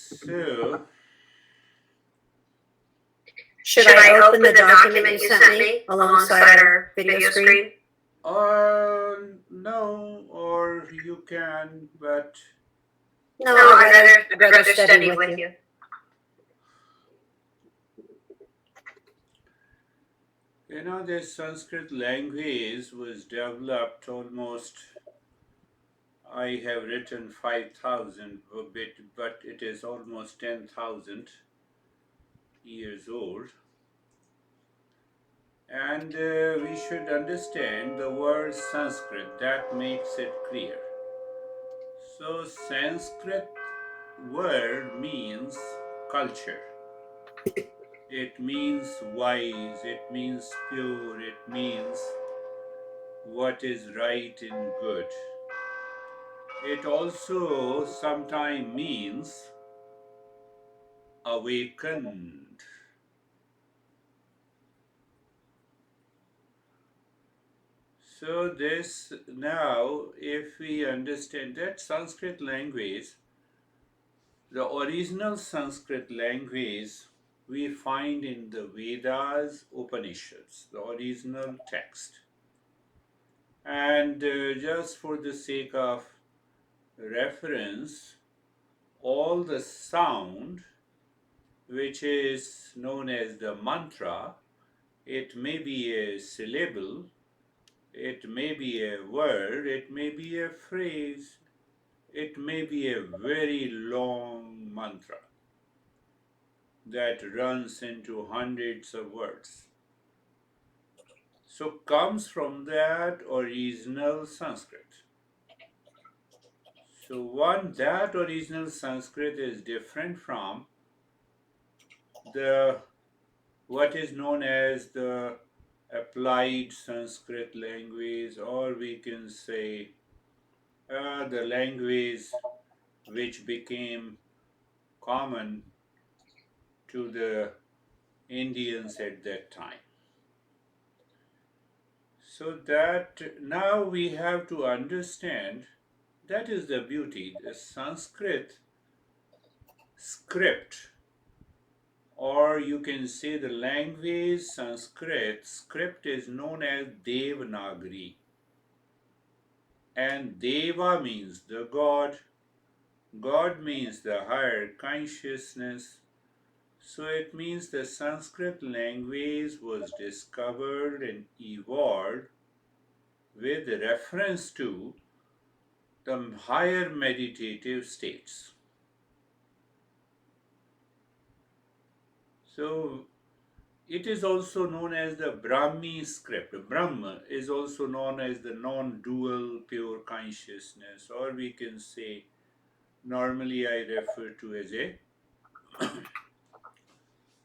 So, Should I open the document you sent me alongside our video screen? no, or you can, but No, I'd rather study with you. this Sanskrit language was developed almost, I have written 5,000 a bit, but it is almost 10,000 years old. And we should understand the word Sanskrit, that makes it clear. So, Sanskrit word means culture. It means wise, it means pure, it means what is right and good. It also sometimes means awakened. So this now, if we understand that Sanskrit language, the original Sanskrit language we find in the Vedas, Upanishads, the original text. And just for the sake of reference, all the sound which is known as the mantra, it may be a syllable, it may be a word, it may be a phrase, it may be a very long mantra that runs into hundreds of words. So comes from that original Sanskrit. So that original Sanskrit is different from the what is known as the applied Sanskrit language, or we can say the language which became common to the Indians at that time. So that now we have to understand, that is the beauty. The Sanskrit script, or you can say the language Sanskrit script, is known as Devanagari. And Deva means the God, God means the higher consciousness. So it means the Sanskrit language was discovered and evolved with reference to the higher meditative states. So it is also known as the Brahmi script. Brahma is also known as the non-dual pure consciousness, or we can say, normally I refer to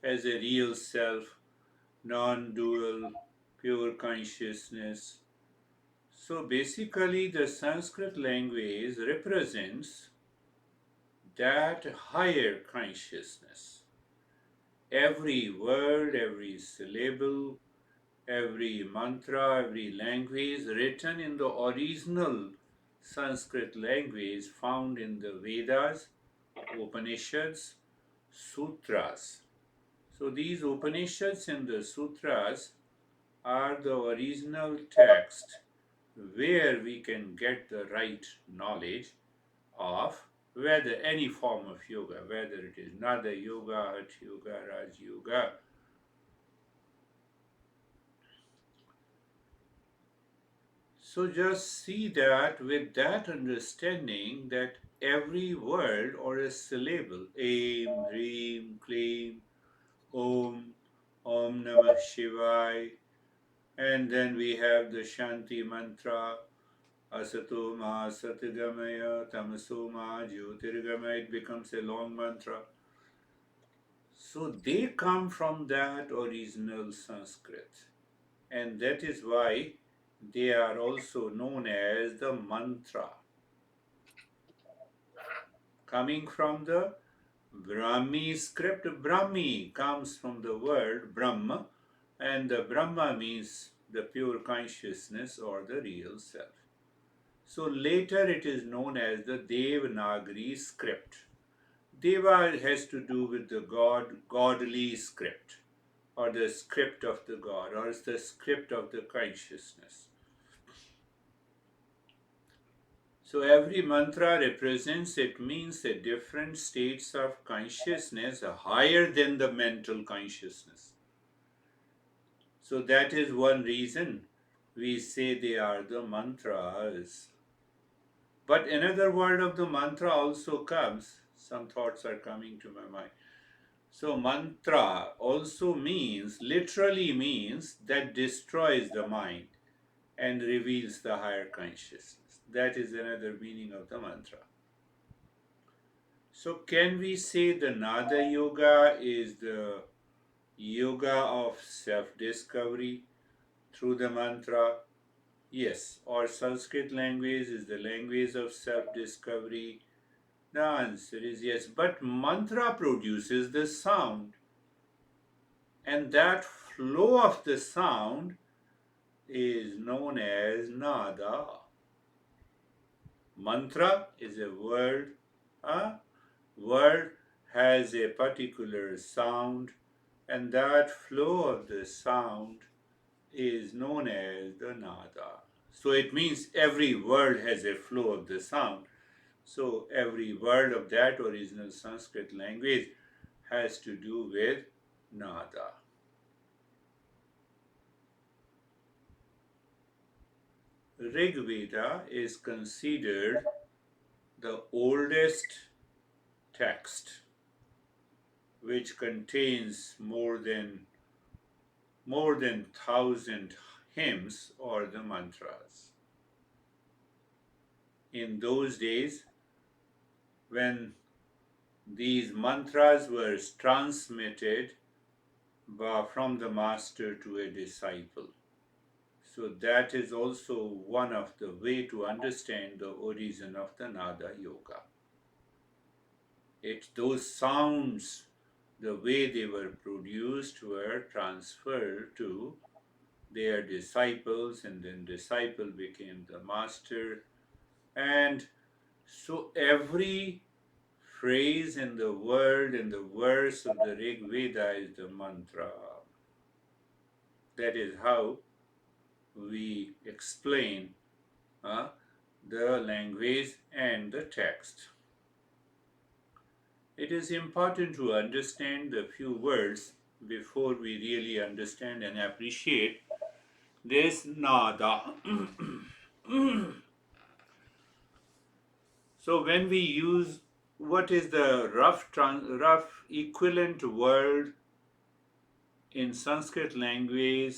as a real self, non-dual pure consciousness. So basically the Sanskrit language represents that higher consciousness. Every word, every syllable, every mantra, every language written in the original Sanskrit language found in the Vedas, Upanishads, Sutras. So these Upanishads and the Sutras are the original text where we can get the right knowledge of whether any form of yoga, whether it is Nada Yoga, Hatha Yoga, Raj Yoga. So just see that with that understanding that every word or a syllable, aim, reem, claim, om, om namah shivaya, and then we have the Shanti mantra, asato ma satgamaya, tamaso ma jyotirgamaya, it becomes a long mantra. So they come from that original Sanskrit, and that is why they are also known as the mantra, coming from the Brahmi script. Brahmi comes from the word Brahma, and the Brahma means the pure consciousness or the real self. So later it is known as the Devanagari script. Deva has to do with the godly script, or the script of the god, or the script of the consciousness. So every mantra represents, it means a different states of consciousness higher than the mental consciousness. So that is one reason we say they are the mantras. But another word of the mantra also comes. Some thoughts are coming to my mind. So mantra also means, literally means, that destroys the mind and reveals the higher consciousness. That is another meaning of the mantra. So can we say the Nada Yoga is the yoga of self-discovery through the mantra? Yes. Or Sanskrit language is the language of self-discovery? The answer is yes. But mantra produces the sound, and that flow of the sound is known as nada. Mantra is a word. A word has a particular sound, and that flow of the sound is known as the nada. So it means every word has a flow of the sound. So every word of that original Sanskrit language has to do with nada. Rig Veda is considered the oldest text, which contains more than 1,000 hymns or the mantras. In those days, when these mantras were transmitted from the master to a disciple. So that is also one of the way to understand the origin of the Nada Yoga. Those sounds, the way they were produced, were transferred to their disciples, and then disciple became the master. And so every phrase in the word in the verse of the Rig Veda is the mantra. That is how we explain the language and the text. It is important to understand the few words before we really understand and appreciate this nada. So when we use, what is the rough equivalent word in Sanskrit language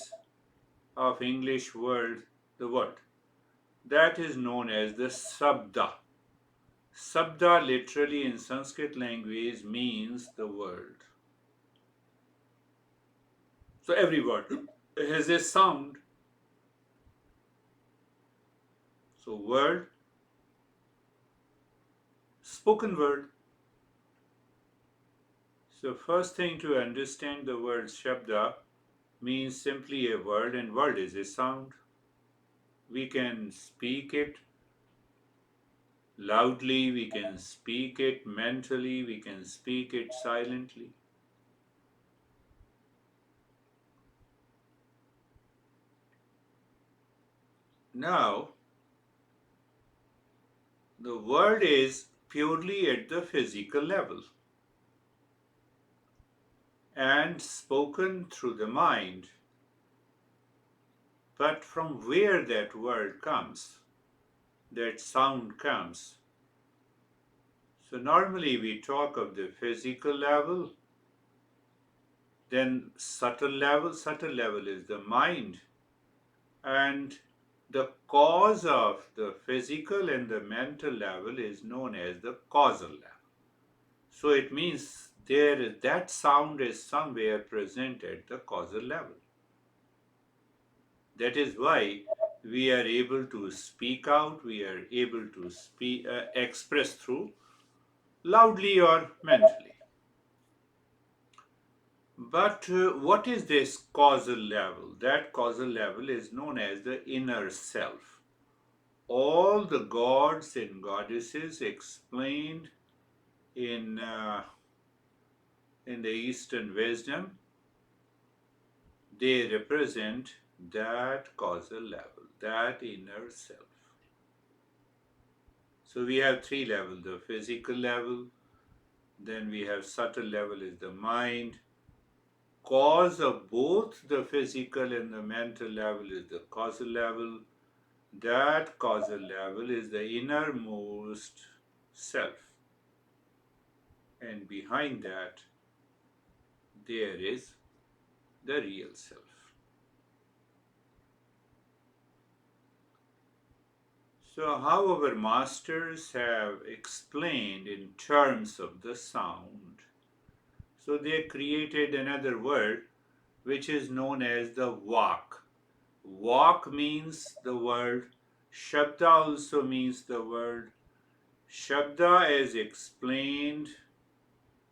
of English word, the word that is known as the sabda. Sabda literally in Sanskrit language means the word. So every word has a sound. So word, spoken word. So first thing to understand the word shabda means simply a word, and word is a sound. We can speak it loudly, we can speak it mentally, we can speak it silently. Now, the word is purely at the physical level and spoken through the mind. But from where that word comes, that sound comes. So normally we talk of the physical level, then subtle level. Subtle level is the mind. And the cause of the physical and the mental level is known as the causal level. So it means that sound is somewhere present at the causal level. That is why we are able to speak out, we are able to express through loudly or mentally. But what is this causal level? That causal level is known as the inner self. All the gods and goddesses explained in in the Eastern wisdom, they represent that causal level, that inner self. So we have three levels: the physical level, then we have subtle level is the mind. Cause of both the physical and the mental level is the causal level. That causal level is the innermost self. And behind that, there is the real self. So, how our masters have explained in terms of the sound. So, they created another word which is known as the vak. Vak means the word, Shabda also means the word. Shabda, as explained,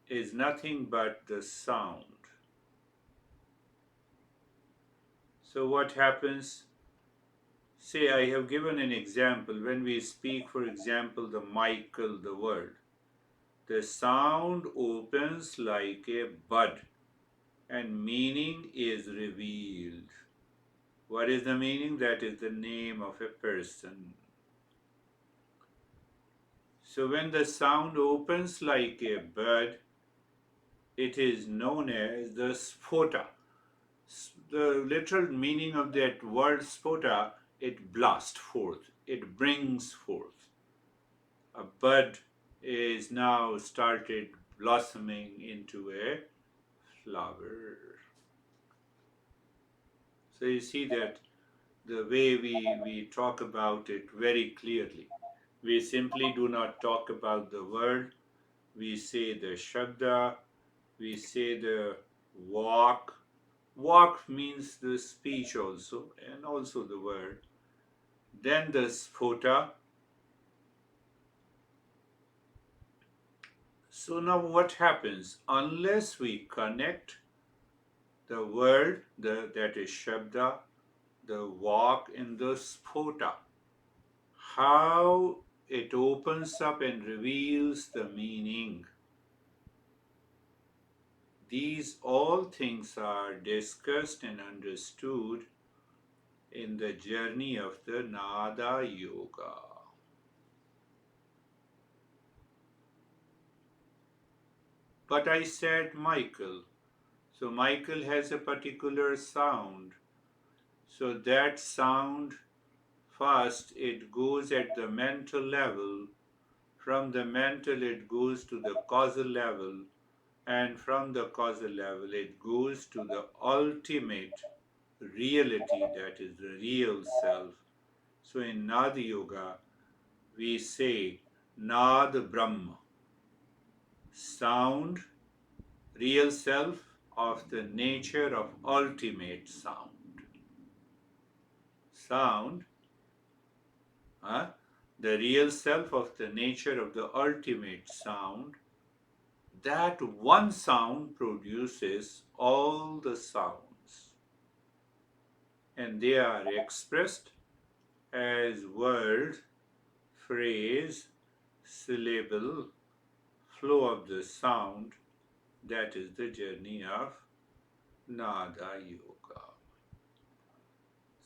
is nothing but the sound. So, what happens? Say, I have given an example. When we speak, for example, the Michael, the word, the sound opens like a bud and meaning is revealed. What is the meaning? That is the name of a person. So when the sound opens like a bud, it is known as the sphota. The literal meaning of that word sphota, it blasts forth, it brings forth. A bud is now started blossoming into a flower. So you see that the way we talk about it very clearly. We simply do not talk about the word, we say the shabda, we say the walk. Walk means the speech also, and also the word. Then the sphota. So now what happens? Unless we connect the word, that is shabda, the walk in the sphota, how it opens up and reveals the meaning. These all things are discussed and understood in the journey of the Nada Yoga. But I said Michael. So Michael has a particular sound. So that sound, first it goes at the mental level. From the mental it goes to the causal level. And from the causal level it goes to the ultimate reality, that is the real self. So in Nada Yoga, we say Nad Brahma, sound, real self of the nature of ultimate sound. Sound, huh? The real self of the nature of the ultimate sound. That one sound produces all the sounds, and they are expressed as word, phrase, syllable, flow of the sound. That is the journey of Nada Yoga.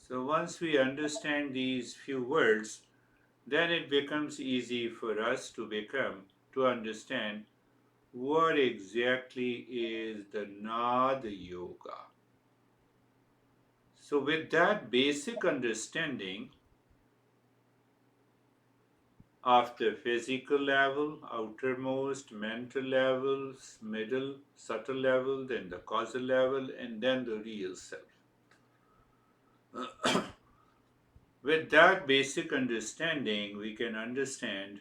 So once we understand these few words, then it becomes easy for us to understand what exactly is the Nada Yoga. So with that basic understanding of the physical level, outermost, mental levels, middle, subtle level, then the causal level, and then the real self. With that basic understanding, we can understand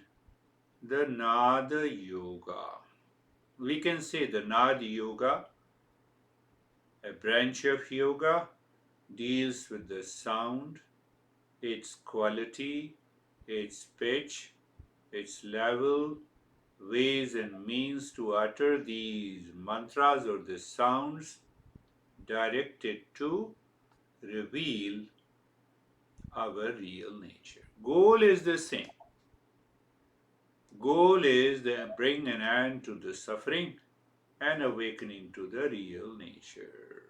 the Nada Yoga. We can say the Nada Yoga, a branch of yoga, deals with the sound, its quality, its pitch, its level, ways and means to utter these mantras or the sounds directed to reveal our real nature. Goal is the same. Goal is to bring an end to the suffering and awakening to the real nature.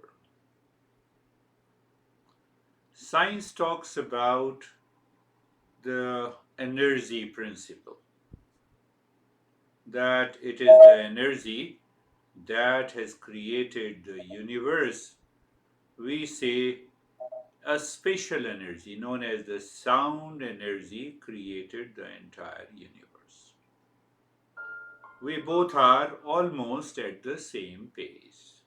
Science talks about the energy principle, that it is the energy that has created the universe. We say a special energy known as the sound energy created the entire universe. We both are almost at the same pace.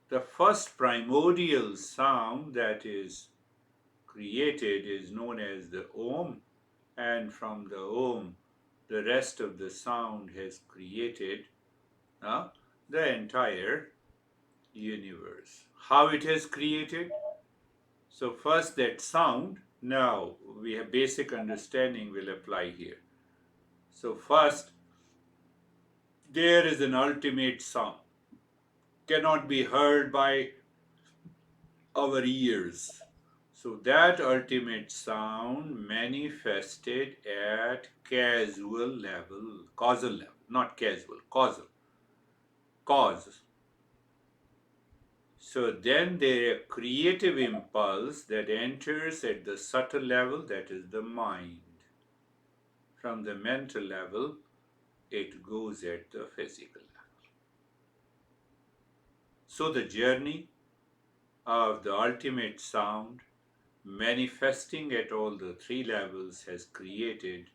The first primordial sound that is created is known as the Om, and from the Om, the rest of the sound has created uh, the entire universe. How it has created? So, first that sound, now we have basic understanding will apply here. So, first, there is an ultimate sound, cannot be heard by our ears. So that ultimate sound manifested at causal level, not casual, causal, cause. So then there a creative impulse that enters at the subtle level, that is the mind. From the mental level, it goes at the physical level. So the journey of the ultimate sound manifesting at all the three levels has created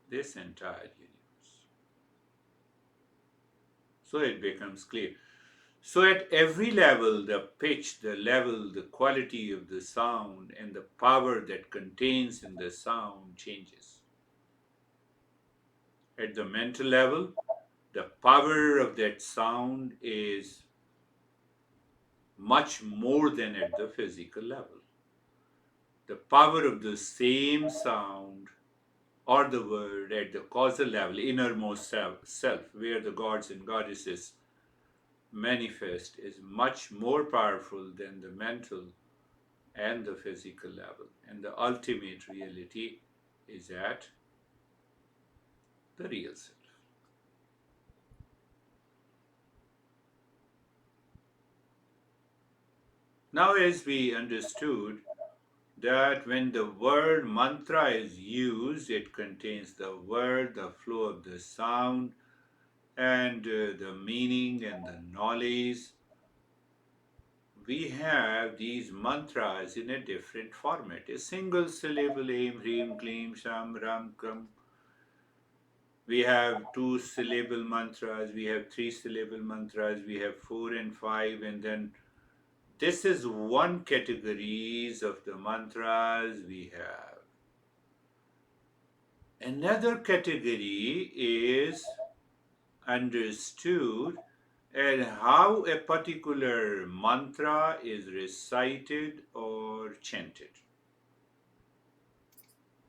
this entire universe. So it becomes clear. So at every level, the pitch, the level, the quality of the sound, and the power that contains in the sound changes. At the mental level, the power of that sound is much more than at the physical level. The power of the same sound or the word at the causal level, innermost self, where the gods and goddesses manifest, is much more powerful than the mental and the physical level. And the ultimate reality is at the real self. Now, as we understood that when the word mantra is used, it contains the word, the flow of the sound, and the meaning and the knowledge. We have these mantras in a different format. A single syllable, Aim, Hrim, Klim, Sham, Ram, Kam. We have two syllable mantras, we have three syllable mantras, we have four and five, and then this is one categories of the mantras we have. Another category is understood and how a particular mantra is recited or chanted.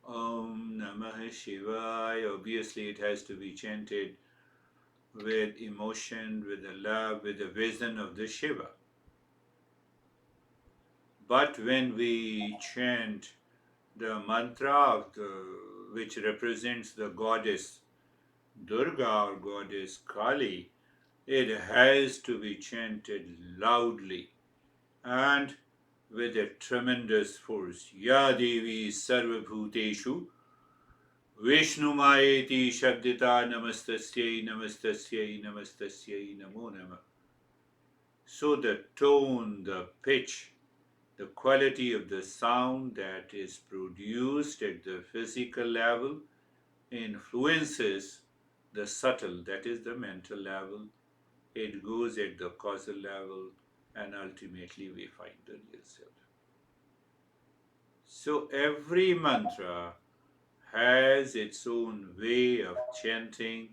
Om Namah Shivaya. Obviously, it has to be chanted with emotion, with the love, with the vision of the Shiva. But when we chant the mantra of which represents the goddess Durga or goddess Kali, it has to be chanted loudly and with a tremendous force. Ya Devi Sarvabhuteshu Vishnumayeti Shabdita Namastasyai Namastasyai Namastasyai Namo Namah. So the tone, the pitch, the quality of the sound that is produced at the physical level influences the subtle, that is the mental level. It goes at the causal level, and ultimately we find the real self. So every mantra has its own way of chanting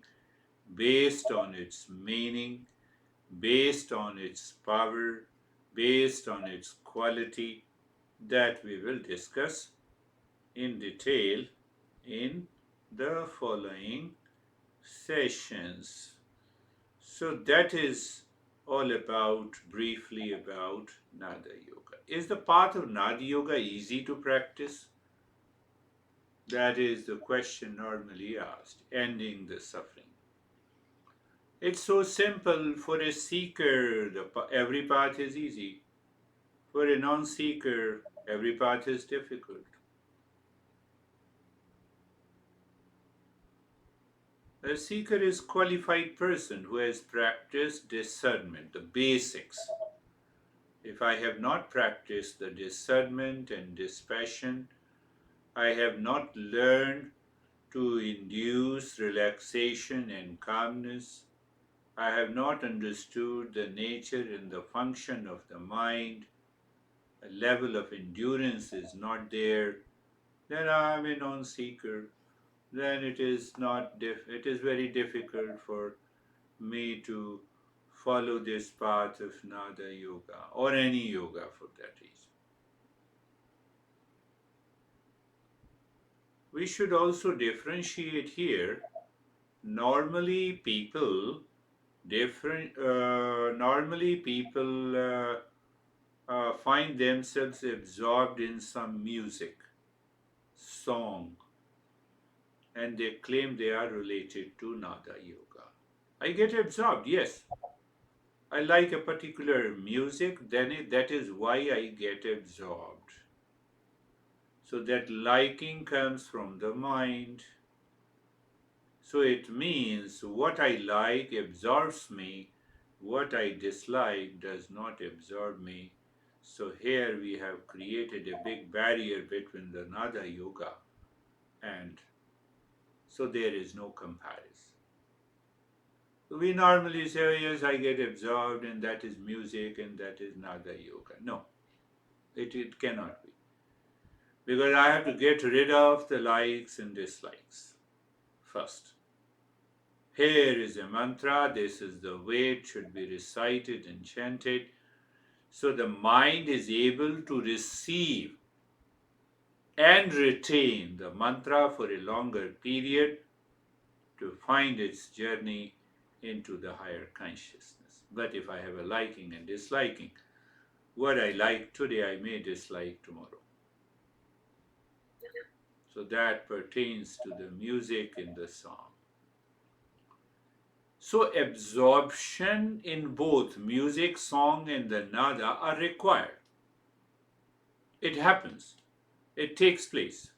based on its meaning, based on its power, based on its quality that we will discuss in detail in the following sessions. So that is all about briefly about Nada Yoga. Is the path of Nada Yoga easy to practice? That is the question normally asked, ending the suffering. It's so simple. For a seeker, every path is easy. For a non seeker, every path is difficult. A seeker is a qualified person who has practiced discernment, the basics. If I have not practiced the discernment and dispassion, I have not learned to induce relaxation and calmness. I have not understood the nature and the function of the mind. A level of endurance is not there. Then I am a non-seeker. Then it is very difficult for me to follow this path of Nada Yoga or any yoga for that reason. We should also differentiate here. Normally, people find themselves absorbed in some music, song, and they claim they are related to Nada Yoga. I get absorbed, yes. I like a particular music, that is why I get absorbed. So that liking comes from the mind. So it means what I like absorbs me, what I dislike does not absorb me. So here we have created a big barrier between the Nada Yoga, and so there is no comparison. We normally say, oh, yes, I get absorbed, and that is music, and that is Nada Yoga. No, it cannot be. Because I have to get rid of the likes and dislikes first. Here is a mantra, this is the way it should be recited and chanted. So the mind is able to receive and retain the mantra for a longer period to find its journey into the higher consciousness. But if I have a liking and disliking, what I like today, I may dislike tomorrow. So that pertains to the music in the song. So absorption in both music, song, and the nada are required. It happens, it takes place,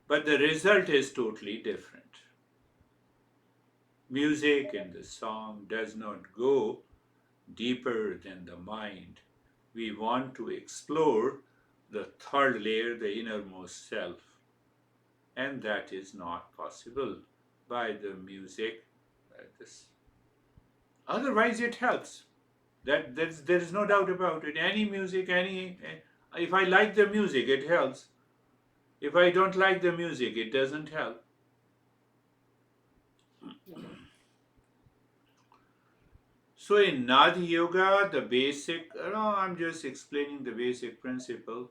but the result is totally different. Music and the song does not go deeper than the mind. We want to explore the third layer, the innermost self, and that is not possible by the music. This. Otherwise, it helps. There is no doubt about it. Any music, if I like the music, it helps. If I don't like the music, it doesn't help. So in Nadi Yoga, the basic, no, I'm just explaining the basic principle.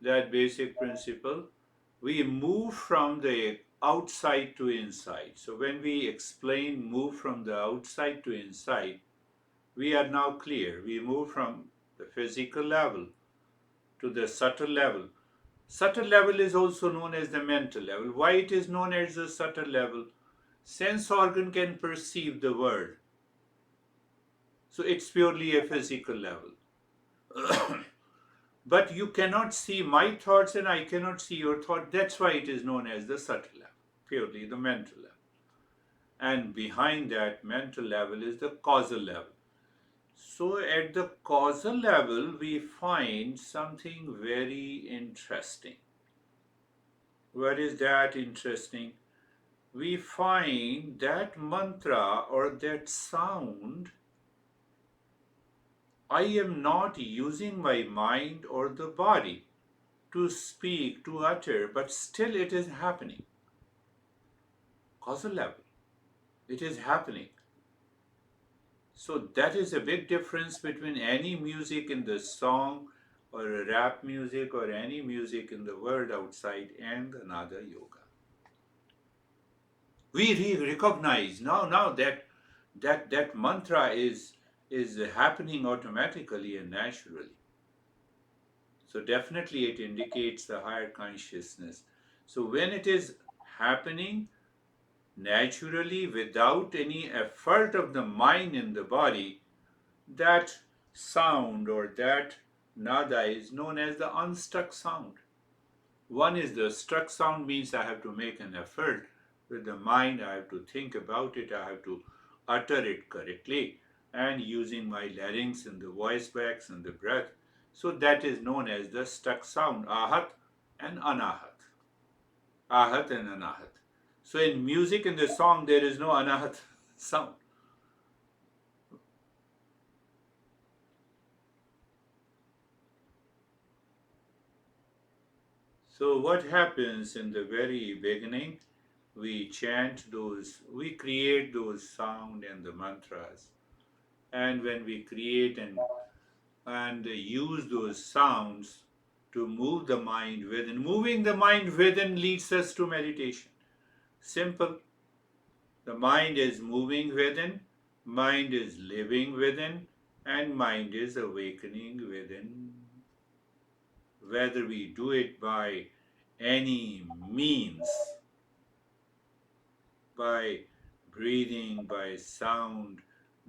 That basic principle, we move from the outside to inside. So when we explain move from the outside to inside, we are now clear. We move from the physical level to the subtle level. Subtle level is also known as the mental level. Why it is known as the subtle level? Sense organ can perceive the world. So it's purely a physical level. But you cannot see my thoughts and I cannot see your thought. That's why it is known as the subtle level, purely the mental level. And behind that mental level is the causal level. So at the causal level, we find something very interesting. What is that interesting? We find that mantra or that sound, I am not using my mind or the body to speak, to utter, but still it is happening. Causal level, it is happening. So that is a big difference between any music in the song or a rap music or any music in the world outside and another yoga. We recognize now that mantra is happening automatically and naturally. So definitely it indicates the higher consciousness. So when it is happening naturally without any effort of the mind in the body, that sound or that nada is known as the unstuck sound. One is the struck sound, means I have to make an effort with the mind, I have to think about it, I have to utter it correctly, and using my larynx and the voice box and the breath. So that is known as the stuck sound, ahat and anahat. Ahat and anahat. So in music, in the song, there is no anahat sound. So what happens in the very beginning? We chant those, we create those sound and the mantras. And when we create and use those sounds to move the mind within, moving the mind within leads us to meditation. Simple. The mind is moving within, mind is living within, and mind is awakening within. Whether we do it by any means, by breathing, by sound,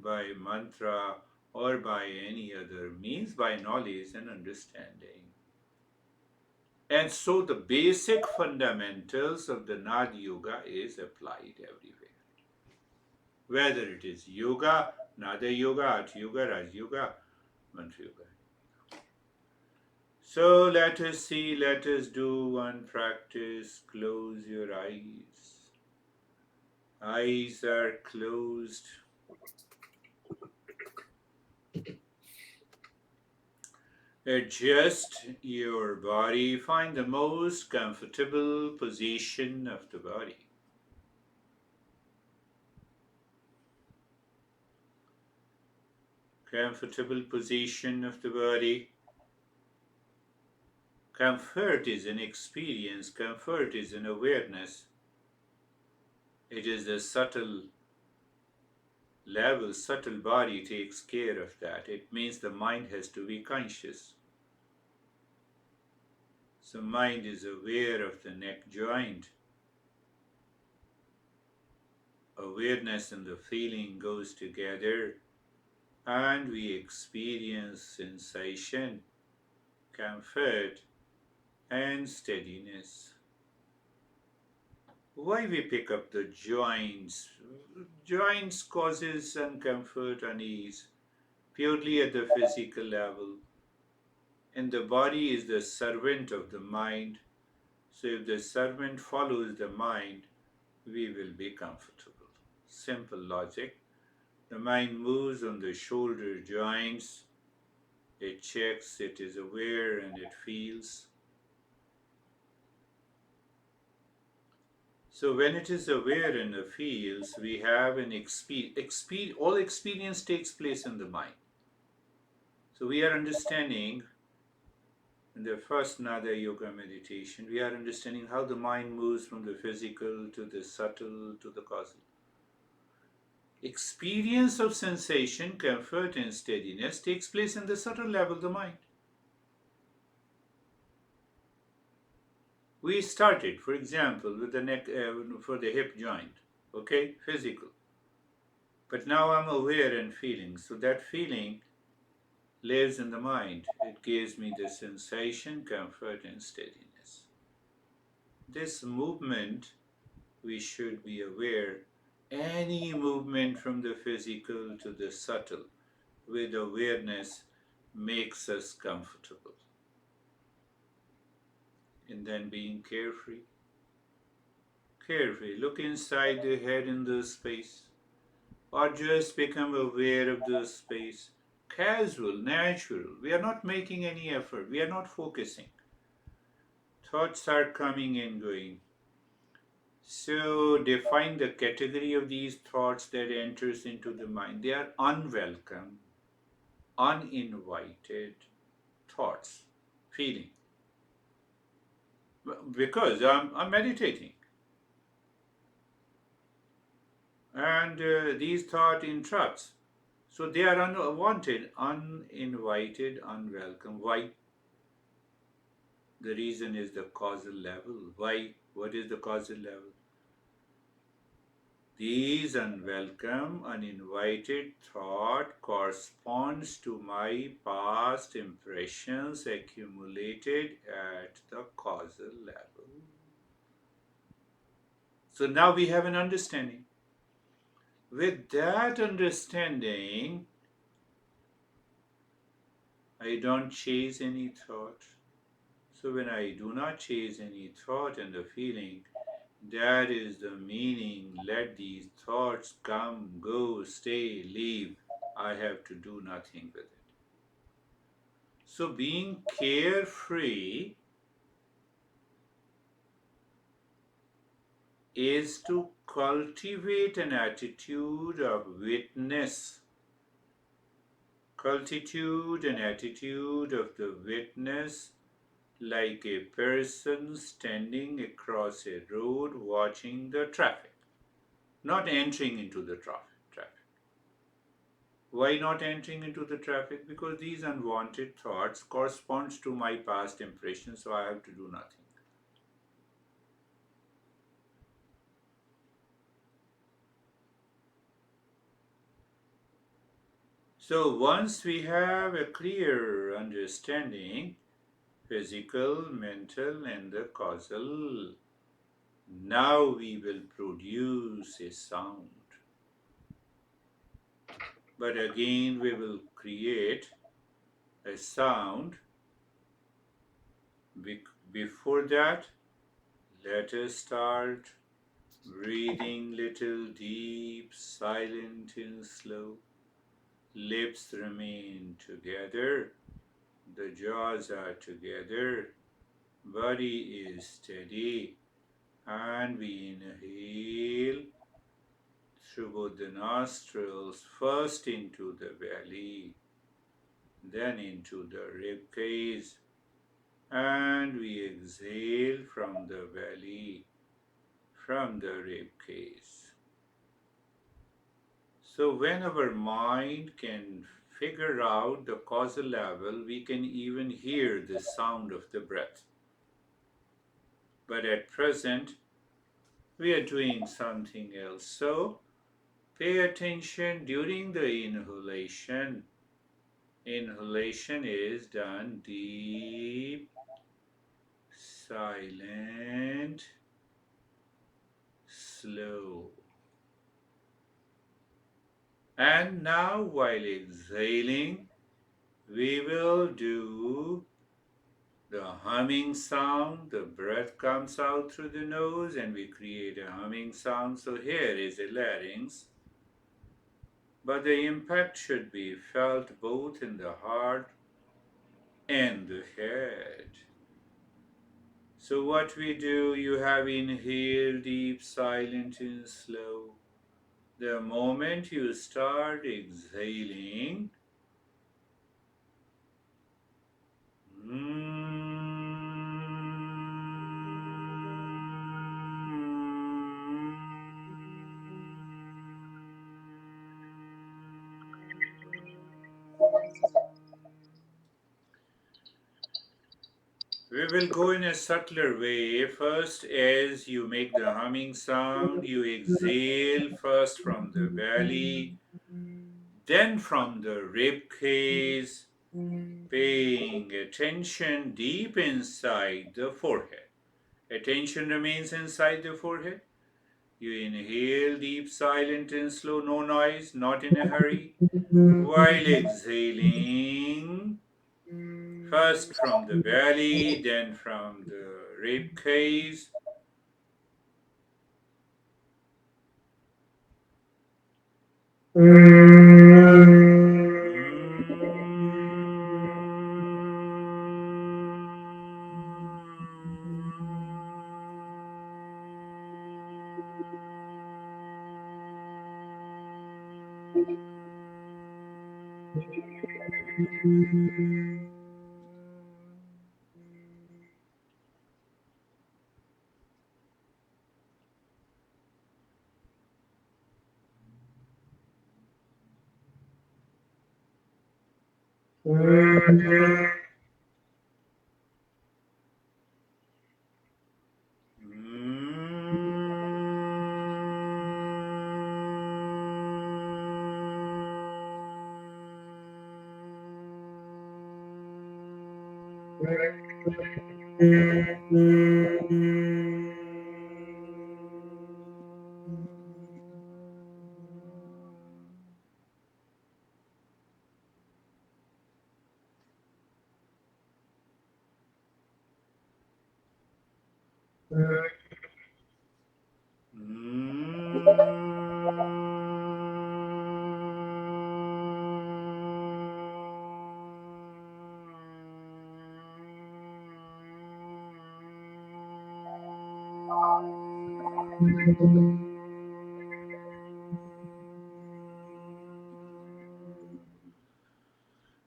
by mantra, or by any other means, by knowledge and understanding. And so the basic fundamentals of the Nad Yoga is applied everywhere. Whether it is yoga, Nada Yoga, Art Yoga, Raj Yoga, Mantra Yoga. So let us see, let us do one practice. Close your eyes. Eyes are closed. Adjust your body. Find the most comfortable position of the body. Comfortable position of the body. Comfort is an experience, comfort is an awareness. It is the subtle level, subtle body takes care of that. It means the mind has to be conscious. So mind is aware of the neck joint. Awareness and the feeling goes together and we experience sensation, comfort and steadiness. Why we pick up the joints? Joints causes uncomfort, unease, purely at the physical level. And the body is the servant of the mind. So if the servant follows the mind, we will be comfortable. Simple logic. The mind moves on the shoulder joints. It checks, it is aware, and it feels. So when it is aware and it feels, we have an all experience takes place in the mind. So we are understanding in the first Nada Yoga meditation, we are understanding how the mind moves from the physical to the subtle to the causal. Experience of sensation, comfort, and steadiness takes place in the subtle level of the mind. We started, for example, with the neck for the hip joint, okay, physical. But now I'm aware and feeling, so that feeling lives in the mind. It gives me the sensation, comfort, and steadiness. This movement, we should be aware, any movement from the physical to the subtle with awareness makes us comfortable. And then being carefree. Carefree. Look inside the head in the space. Or just become aware of the space. Casual, natural. We are not making any effort. We are not focusing. Thoughts are coming and going. So define the category of these thoughts that enters into the mind. They are unwelcome, uninvited thoughts, feeling. Because I'm meditating. And these thought interrupts. So they are unwanted, uninvited, unwelcome. Why? The reason is the causal level. Why? What is the causal level? These unwelcome, uninvited thought corresponds to my past impressions accumulated at the causal level. So now we have an understanding. With that understanding, I don't chase any thought. So when I do not chase any thought and the feeling, that is the meaning. Let these thoughts come, go, stay, leave. I have to do nothing with it. So being carefree is to cultivate an attitude of witness. Cultivate an attitude of the witness like a person standing across a road watching the traffic, not entering into the traffic. Why not entering into the traffic? Because these unwanted thoughts corresponds to my past impressions, so I have to do nothing. So once we have a clear understanding, physical, mental, and the causal, now we will produce a sound. But again, we will create a sound. Before that, let us start breathing little deep, silent and slow. Lips remain together, the jaws are together, body is steady, and we inhale through both the nostrils, first into the belly, then into the rib cage, and we exhale from the belly, from the rib cage. So, when our mind can figure out the causal level, we can even hear the sound of the breath. But at present, we are doing something else. So, pay attention during the inhalation. Inhalation is done deep, silent, slow. And now, while exhaling, we will do the humming sound. The breath comes out through the nose and we create a humming sound. So, here is a larynx, but the impact should be felt both in the heart and the head. So, what we do, you have inhale deep, silent, and slow. The moment you start exhaling, we will go in a subtler way. First, as you make the humming sound, you exhale first from the belly, then from the rib cage, paying attention deep inside the forehead. Attention remains inside the forehead. You inhale deep, silent, and slow, no noise, not in a hurry. While exhaling, first from the belly, then from the rib cage.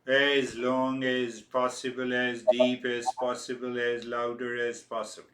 As long as possible, as deep as possible, as louder as possible.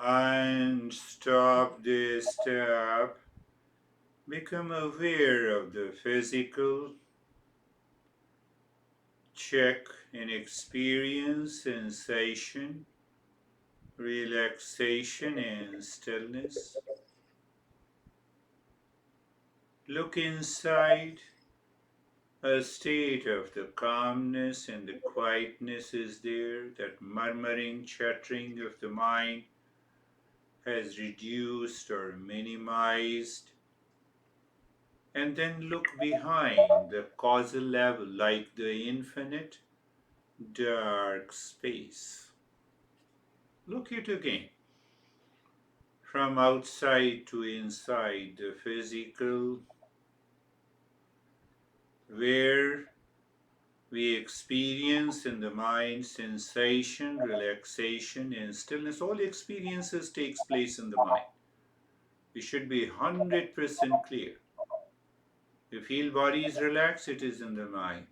And stop this step. Become aware of the physical. Check and experience sensation, relaxation, and stillness. Look inside. A state of the calmness and the quietness is there, that murmuring, chattering of the mind has reduced or minimized. And then look behind the causal level like the infinite dark space. Look it again. From outside to inside, the physical, where we experience in the mind sensation, relaxation, and stillness. All experiences takes place in the mind. We should be 100% clear. You feel body is relaxed, it is in the mind.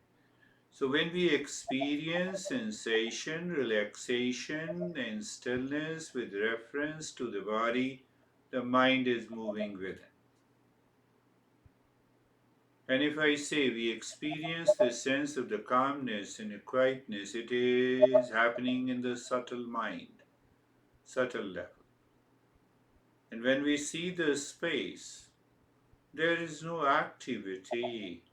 So when we experience sensation, relaxation, and stillness with reference to the body, the mind is moving with it. And if I say we experience the sense of the calmness and the quietness, it is happening in the subtle mind, subtle level. And when we see the space, there is no activity.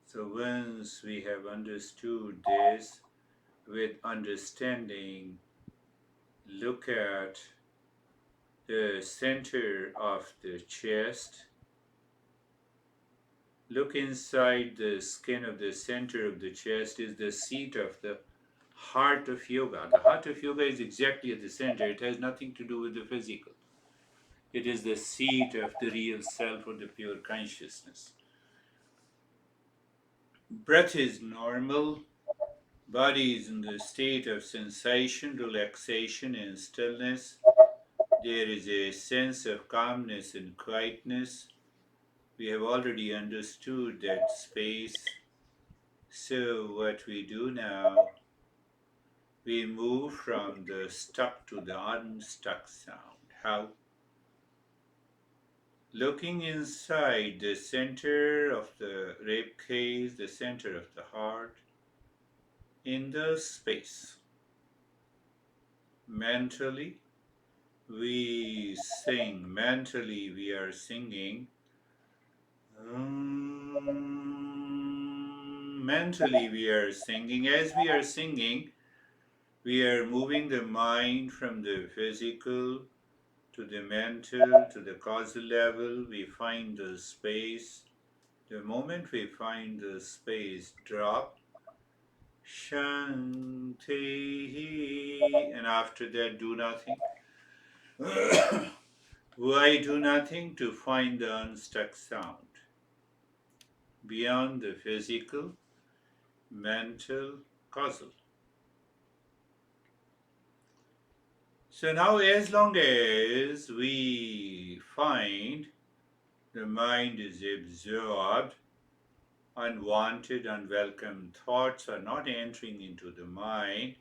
So once we have understood this with understanding, look at the center of the chest. Look inside the skin of the center of the chest is the seat of the heart of yoga. The heart of yoga is exactly at the center. It has nothing to do with the physical. It is the seat of the real self or the pure consciousness. Breath is normal. Body is in the state of sensation, relaxation, and stillness. There is a sense of calmness and quietness. We have already understood that space. So, what we do now, we move from the stuck to the unstuck sound. How? Looking inside the center of the rib cage, the center of the heart, in the space. Mentally, we sing. Mentally, we are singing. Mentally, we are singing. As we are singing, we are moving the mind from the physical to the mental to the causal level. We find the space. The moment we find the space, drop Shanti, and after that, do nothing. Why do nothing? To find the unstuck sound beyond the physical, mental, causal. So now, as long as we find the mind is absorbed, unwanted, unwelcome thoughts are not entering into the mind,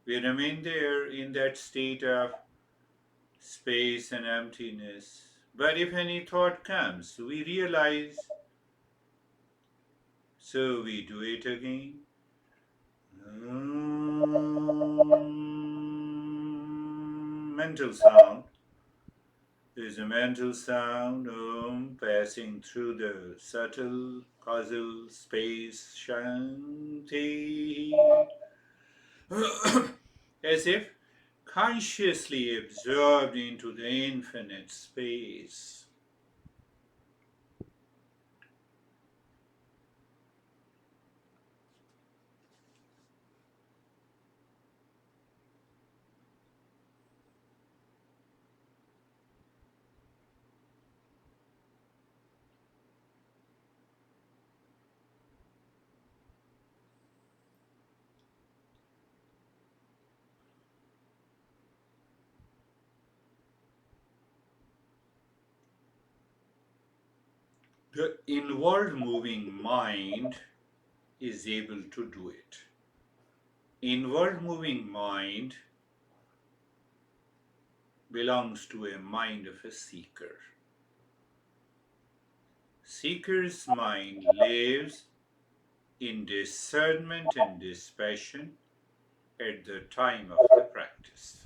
we remain there in that state of space and emptiness. But if any thought comes, we realize, so we do it again. Mental sound is a mental sound passing through the subtle causal space Shanti as if consciously absorbed into the infinite space. The inward moving mind is able to do it. Inward moving mind belongs to a mind of a seeker. Seeker's mind lives in discernment and dispassion at the time of the practice.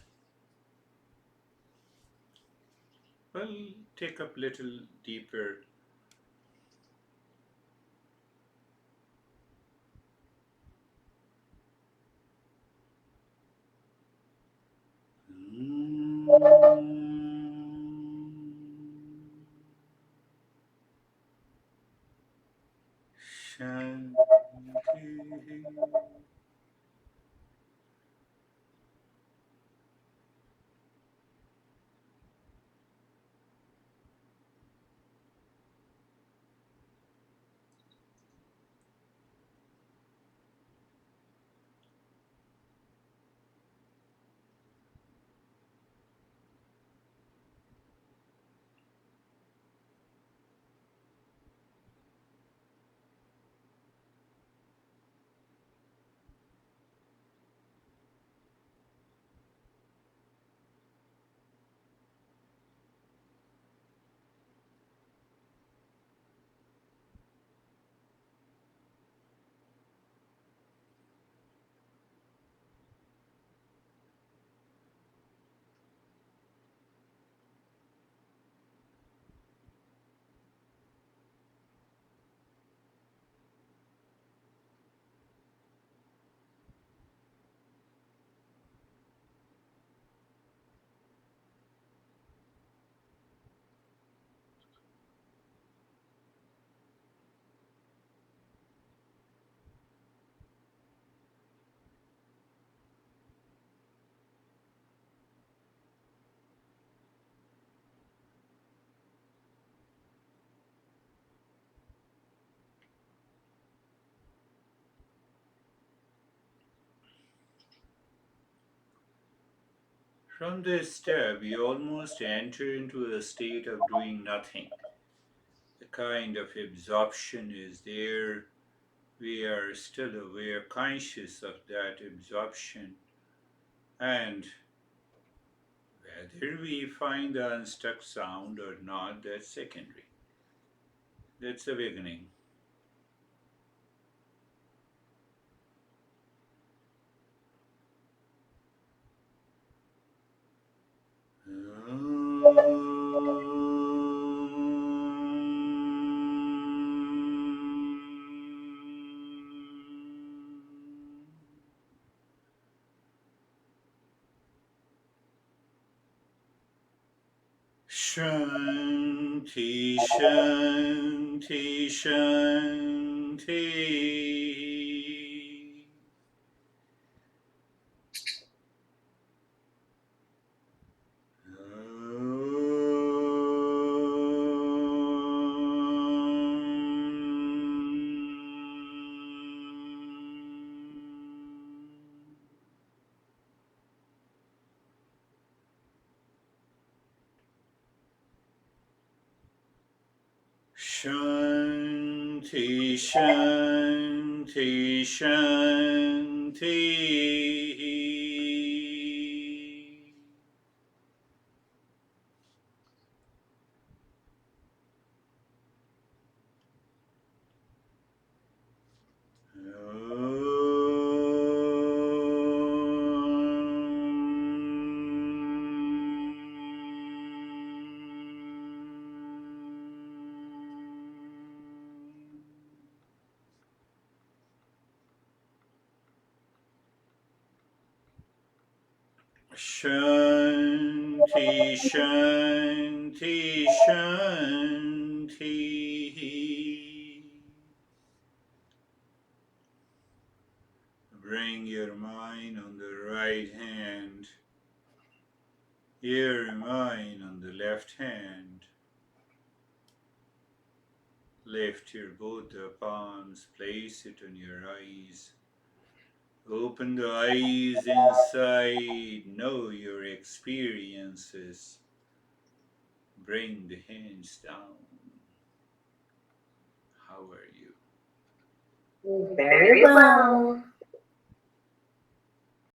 Well, take up little deeper. Shanti. From this step, we almost enter into a state of doing nothing. A kind of absorption is there. We are still aware, conscious of that absorption, and whether we find the unstuck sound or not, that's secondary. That's the beginning. Shanti, Shanti, Shanti. Shanti, Shanti, Shanti. Shanti, Shanti, Shanti. Bring your mind on the right hand, your mind on the left hand. Lift your both the palms, place it on your eyes. Open the eyes inside, know your experiences. Bring the hands down. How are you? Very well.